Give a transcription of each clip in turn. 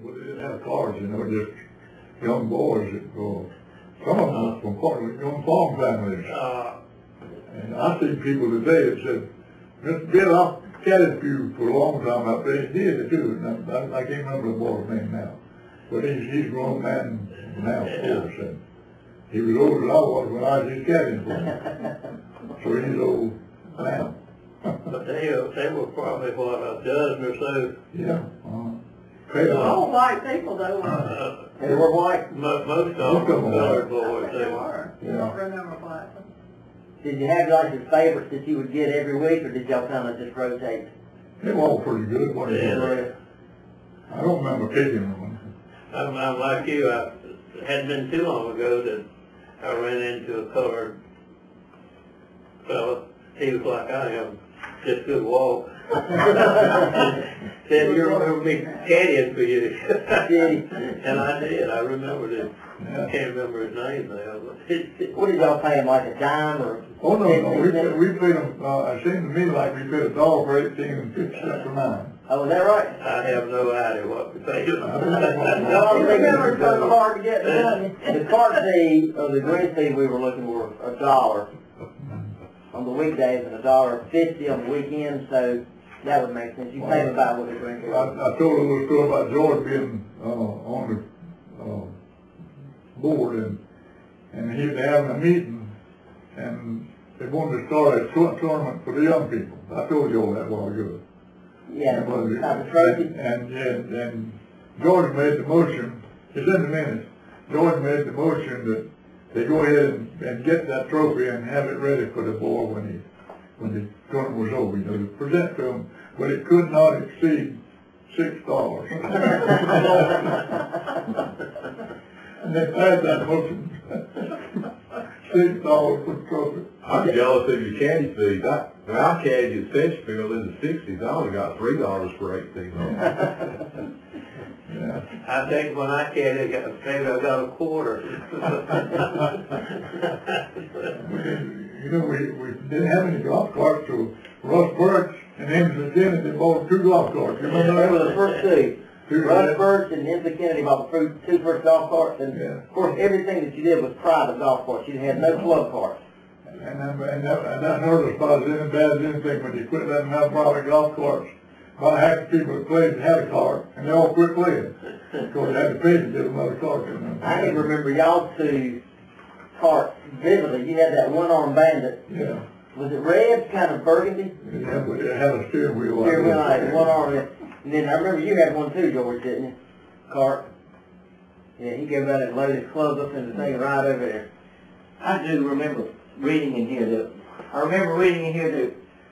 Well, they didn't have cars, you know, just young boys that go. Some of them was from young farm families. And I see people today that said, Mr. Bill, I've chatted with you for a long time out there. He did too. And I can't remember the boy's name now. But he's a grown man now, of course. And he was older than I was when I was his caddy for him. So he's old now. But they were probably, what, a dozen or so? Yeah. All white people, though. They were white? Most of them were colored boys. They were. Yeah. I don't remember black. Did you have like your favorites that you would get every week, or did y'all kind of just rotate? They were all pretty good, wasn't they? I don't remember picking them. I'm like you. It hadn't been too long ago that I ran into a colored fella. He was like I am, just could walk. Said, you remember me caddying for you. And I did. I remembered it. I can't remember his name now. What did y'all pay him, like a dime or? Oh no, we paid them. It seemed to me like we paid $1 for 18 and 50 cents for 9. Oh, is that right? I have no idea what we paid him. No, it's so hard to get the money. The cart fee or the green fee we were looking for $1 on the weekdays and $1.50 on the weekends, so that would make sense. You pay them about what the green fee was. I told a little story about George being on the board, and he was having a meeting, and they wanted to start a tournament for the young people. I told you all that a while ago. Yeah, and George made the motion. It's in the minutes. George made the motion that they go ahead and get that trophy and have it ready for the boy when the tournament was over. You know, to present to him, but it could not exceed $6. And they passed that motion. $6 for the trophy. I'm jealous of your caddy fees. When I caddied at Fishfield in the 60s, I only got $3 for 18 holes. Yeah. I think when I caddied, I got a quarter. You know, we didn't have any golf carts, so Russ Birch and Emsley Kennedy bought 2 golf carts. You remember that? They were the first two. Russ Birch and Emsley Kennedy bought the 2 first golf carts, and of course everything that you did was private golf carts. You had no club carts. And that hurt us about as bad as anything when you quit letting them have private golf carts. About half the people that played had a cart, and they all quit playing. Because they had to pay to get another cart. I can remember y'all 2 carts vividly. You had that one-armed bandit. Yeah. Was it red, kind of burgundy? Yeah, but it had a steering wheel. Steering wheel, like one arm. And then I remember you had one too, George, didn't you? Cart. Yeah, he gave out and loaded his clothes up in the thing right over there. I do remember reading in here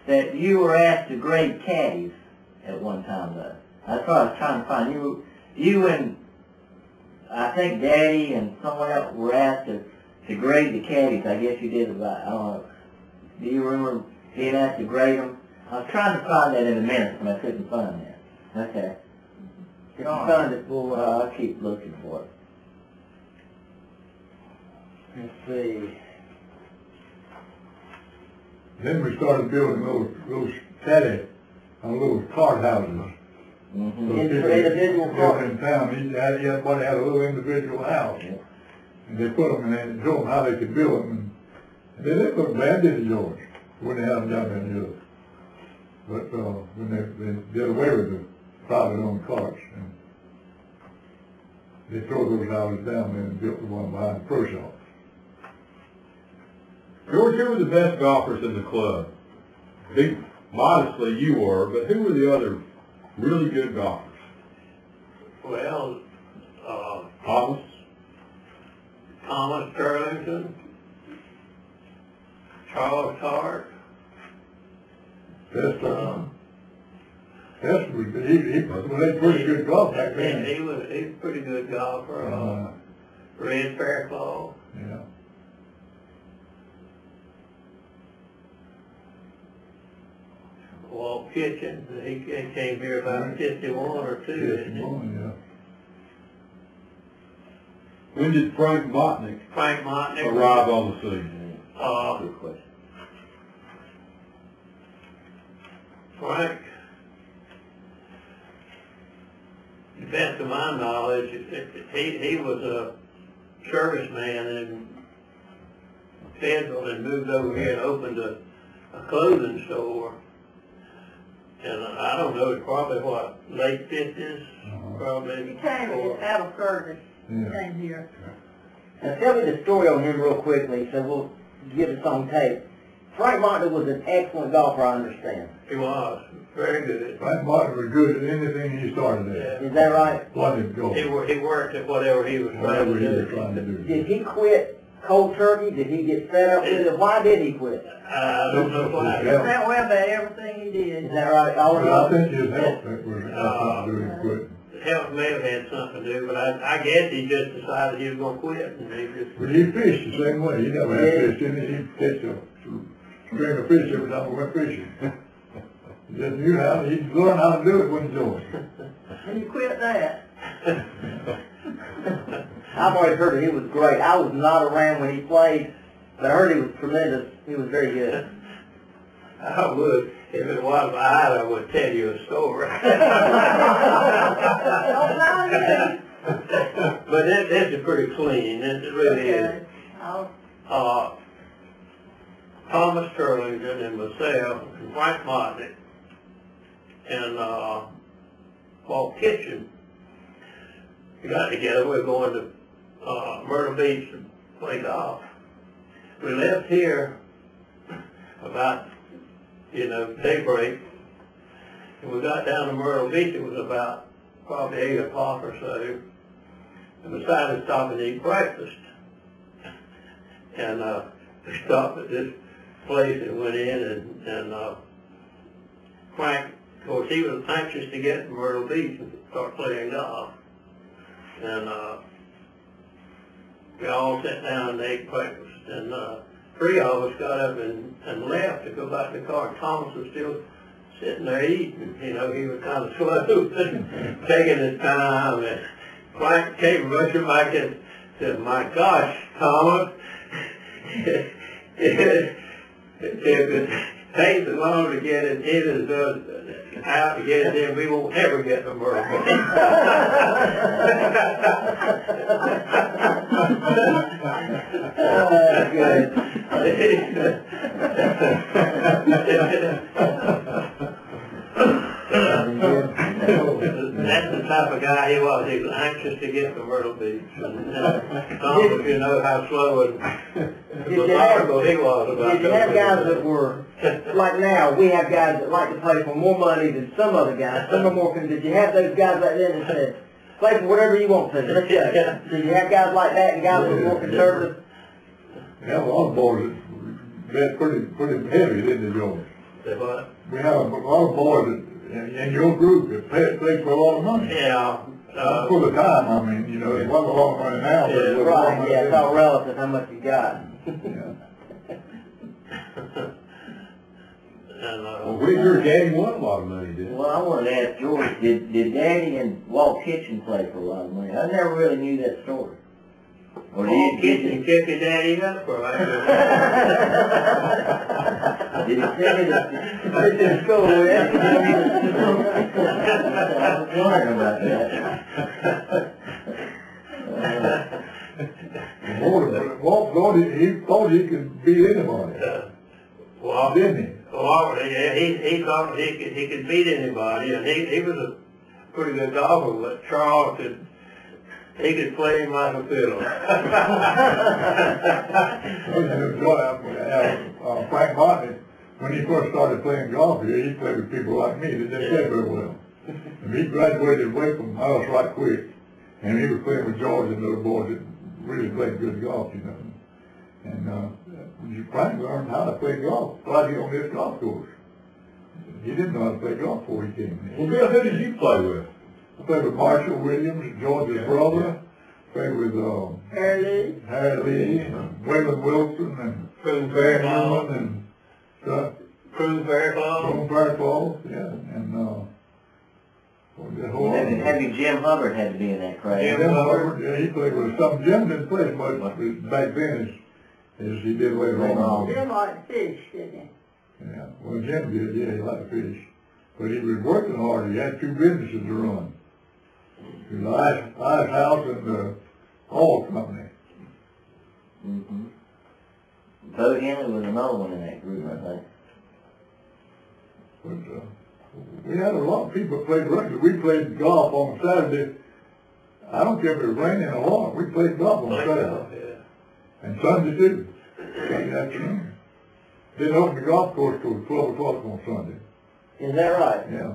that you were asked to grade caddies at one time, though. That's what I was trying to find. You and I think Daddy and someone else were asked to grade the caddies. I guess you did about, I don't know. Do you remember being asked to grade them? I was trying to find that in a minute, but I couldn't find that. Okay. If you find it, well, I'll keep looking for it. Let's see. Then we started building those little cart houses. Mm-hmm. Individual carts. In town, everybody had a little individual house. Yeah. And they put them and they told them how they could build them. And they didn't look bad, did it, George? When they had them down there in Europe. But when they did away with the private owned carts, and they tore those houses down there and built the one behind the pro shop. George, who were the best golfers in the club? Modestly you were, but who were the other really good golfers? Well, Thomas Turlington, Charles Hart. He played pretty good golf back then. He was a pretty good golfer. Red Fairclough. Yeah. Walt Kitchen. He came here about 51 or 2, didn't he? Yeah. When did Frank Motnick arrive on the scene? Good question. Frank the best of my knowledge, he was a serviceman in Fayetteville and moved over here and opened a clothing store. And I don't know, it's probably what, late 50s, probably. He came out of service, came here. Now tell me the story on him real quickly, so we'll get us on tape. Frank Martin was an excellent golfer, I understand. He was very good. Frank Martin was good at anything he started at. Yeah. Is that right? What did go? He worked at whatever he was trying Whatever to he was do. trying to do. Did he quit cold turkey? Did he get fed up with it? Why did he quit? I don't know why. Yeah. Went well about everything he did. Is that right? All of Well, I us? think his health had something to do with him quitting. Health may have had something to do, but I guess he just decided he was going to quit. And he just, But he fished the same way. He never had fish in it. He'd catch a string of fish every time we went fishing. He just knew how. He learned how to do it when he joined. And he quit that. I've always heard that he was great. I was not around when he played, but I heard he was tremendous. He was very good. I would, if it was I would tell you a story. But this is pretty clean. This really is. Thomas Turlington and myself and Frank Martin and Paul Kitchen, we got together. We were going to Myrtle Beach to play golf. We left here about, daybreak, and we got down to Myrtle Beach. It was about probably 8 o'clock or so, and we decided to stop and eat breakfast. And we stopped at this place and went in, and Frank, of course, he was anxious to get to Myrtle Beach and start playing golf. And we all sat down and ate breakfast, and 3 of us got up and left to go back to the car. Thomas was still sitting there eating. He was kind of slow, taking his time. And Frank came rushing back and said, "My gosh, Thomas, if it takes so long to get it in as does out to get it in, we won't ever get the Myrtle Beach." Good. That's the type of guy he was. He was anxious to get to Myrtle Beach. Thomas, you know how slow and methodical he was about Did you have guys that were, like now, we have guys that like to play for more money than some other guys. Some are more, did you have those guys back then that said, play for whatever you want to? Let's go. Did you have guys like that and guys that were more conservative? Yeah, a lot of boys that pretty heavy, didn't they, George? Say what? We have a lot of boys in your group that play for a lot of money. Yeah. For the time, I mean, it wasn't a lot of money now, but it was a lot of Right, money yeah, it's then. all relative how much you got. Yeah. And, Well, we your daddy won a lot of money, didn't he? Well, I wanted to ask George, did Daddy and Walt Kitchen play for a lot of money? I never really knew that story. Or Paul Kitchen kept your daddy up for like Did he send me to school? Yeah. I was wondering about that. Walt thought he thought he could beat anybody, Well, didn't he? well, yeah, he thought he could beat anybody, and he was a pretty good golfer, but Charles could play him like a fiddle. Frank Martin, when he first started playing golf here, he played with people like me that didn't play very well. And he graduated away from us right quick, and he was playing with George and other boys that really played good golf, And Frank learned how to play golf right here on this golf course. He didn't know how to play golf before he came Well, here. Bill, who did you play with? I played with Marshall Williams, George's brother. Played with Harry Lee, and Waylon Wilson, and Prune Van Fairclough. Newman, and stuff. Prune Fairclough. From Fairclough, yeah, and Maybe Jim Hubbard had to be in that crowd. Jim Jim Hubbard, yeah, he played with some. Jim didn't play as much back then as he did later on. Jim liked fish, didn't he? Yeah, well, Jim did, yeah, he liked to fish. But he was working hard. He had 2 businesses to run. The ice house and the oil company. Mm-hmm. Bo Henley was another one in that group, I think. But, we had a lot of people that played rugby. We played golf on Saturday. I don't care if it was raining or what, we played golf on Saturday. And Sunday too, Sunday afternoon. Didn't open the golf course till 12 o'clock on Sunday. Is that right? Yeah.